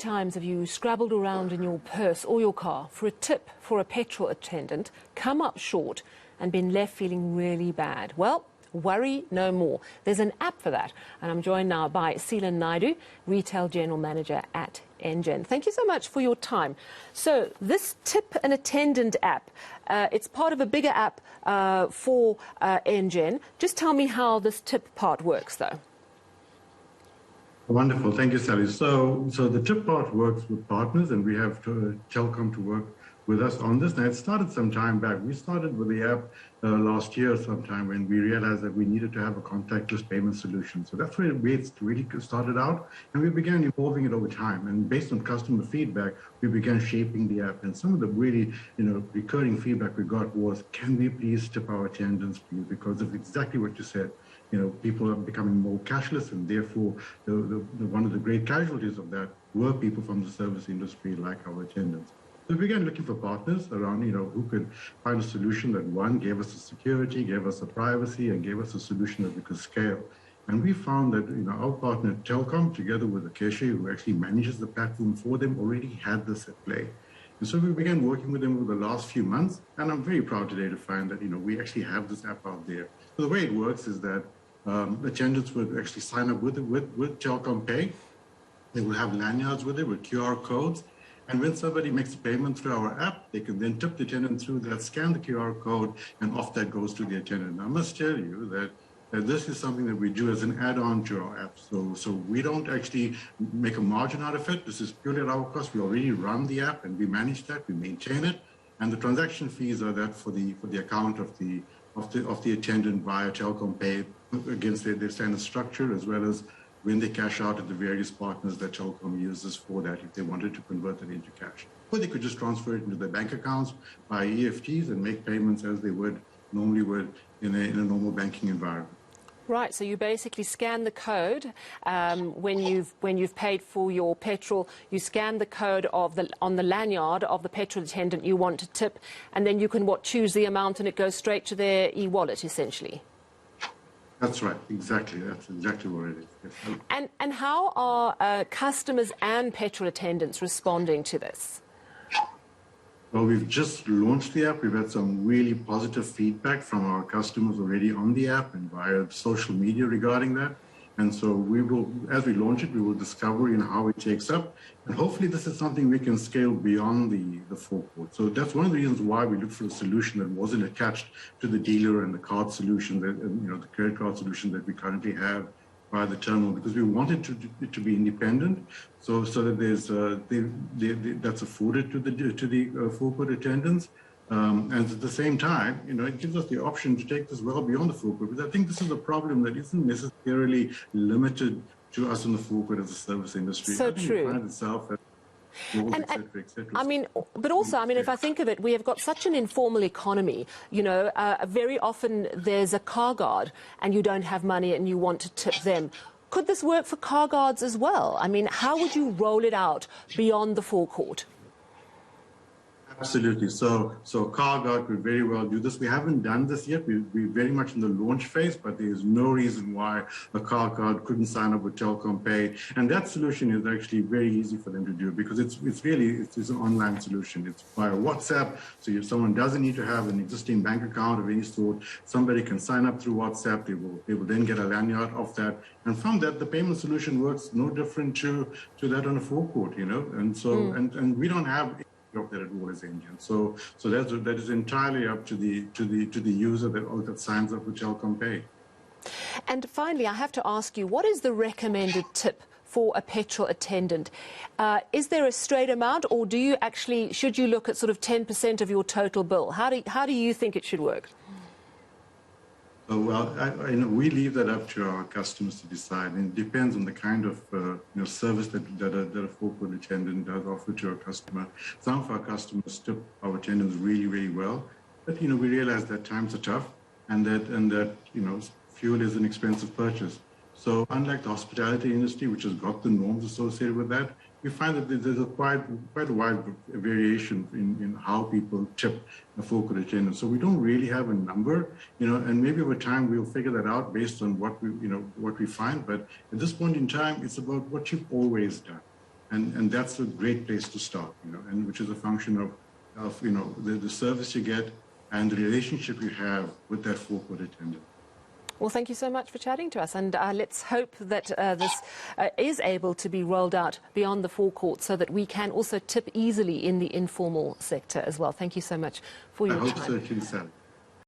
times have you scrabbled around in your purse or your car for a tip for a petrol attendant, come up short and been left feeling really bad? Well, worry no more. There's an app for that. And I'm joined now by Seelan Naidoo, Retail General Manager at Engen. Thank you so much for your time. So this Tip an Attendant app, it's part of a bigger app for Engen. Just tell me how this tip part works, though. Wonderful. Thank you, Sally. So the tip part works with partners, and we have Telkom to work with us on this. Now, it started some time back. We started with the app last year sometime when we realized that we needed to have a contactless payment solution. So that's where it really started out, and we began evolving it over time. And based on customer feedback, we began shaping the app. And some of the really, recurring feedback we got was, can we please tip our attendants, please? Because of exactly what you said. People are becoming more cashless, and therefore one of the great casualties of that were people from the service industry like our attendants. So we began looking for partners around, who could find a solution that, one, gave us the security, gave us the privacy, and gave us a solution that we could scale. And we found that, our partner Telkom, together with Acacia, who actually manages the platform for them, already had this at play. And so we began working with them over the last few months, and I'm very proud today to find that, we actually have this app out there. So the way it works is that attendants would actually sign up with Telkom Pay. They will have lanyards with it with QR codes. And when somebody makes a payment through our app, they can then tip the attendant through that, scan the QR code, and off that goes to the attendant. Now, I must tell you that this is something that we do as an add-on to our app. So we don't actually make a margin out of it. This is purely at our cost. We already run the app, and we manage that. We maintain it. And the transaction fees are that for the account of the attendant via Telkom Pay against their standard structure, as well as when they cash out at the various partners that Telkom uses for that, if they wanted to convert it into cash. Or they could just transfer it into their bank accounts by EFTs and make payments as they normally would in a normal banking environment. Right, so you basically scan the code when you've paid for your petrol. You scan the code on the lanyard of the petrol attendant you want to tip, and then you can choose the amount, and it goes straight to their e-wallet, essentially. That's right, exactly. That's exactly what it is. Yes. And how are customers and petrol attendants responding to this? Well, we've just launched the app. We've had some really positive feedback from our customers already on the app and via social media regarding that. And so we will, as we launch it, we will discover how it takes up. And hopefully this is something we can scale beyond the forecourt. So that's one of the reasons why we looked for a solution that wasn't attached to the dealer and the card solution, the credit card solution that we currently have via the terminal, because we wanted to be independent, so that there's that's afforded to the forecourt attendants. And at the same time, it gives us the option to take this well beyond the forecourt. Because I think this is a problem that isn't necessarily limited to us in the forecourt as a service industry. So I think true. It finds itself at malls, et cetera, et cetera. But also, if I think of it, we have got such an informal economy. Very often there's a car guard and you don't have money and you want to tip them. Could this work for car guards as well? How would you roll it out beyond the forecourt? Absolutely. So car guard could very well do this. We haven't done this yet. We're very much in the launch phase, but there is no reason why a car guard couldn't sign up with Telkom Pay. And that solution is actually very easy for them to do, because it's an online solution. It's via WhatsApp. So if someone doesn't need to have an existing bank account of any sort, somebody can sign up through WhatsApp. They will then get a lanyard of that. And from that, the payment solution works no different to that on a forecourt, And so and we don't have of that at all as Engen. So that is entirely up to the user that signs up with Telkom Pay. And finally, I have to ask you, what is the recommended tip for a petrol attendant? Is there a straight amount, or should you look at sort of 10% of your total bill? How do you think it should work? Well, we leave that up to our customers to decide, and it depends on the kind of service that a forecourt attendant does offer to a customer. Some of our customers tip our attendants really, really well, but we realize that times are tough, and that fuel is an expensive purchase. So unlike the hospitality industry, which has got the norms associated with that, we find that there's quite a wide variation in how people tip a forecourt attendant. So we don't really have a number, and maybe over time we'll figure that out based on what we find. But at this point in time, it's about what you've always done. And that's a great place to start, and which is a function of the service you get and the relationship you have with that forecourt attendant. Well, thank you so much for chatting to us, and let's hope that this is able to be rolled out beyond the forecourt so that we can also tip easily in the informal sector as well. Thank you so much for your time. I hope so too, Sally.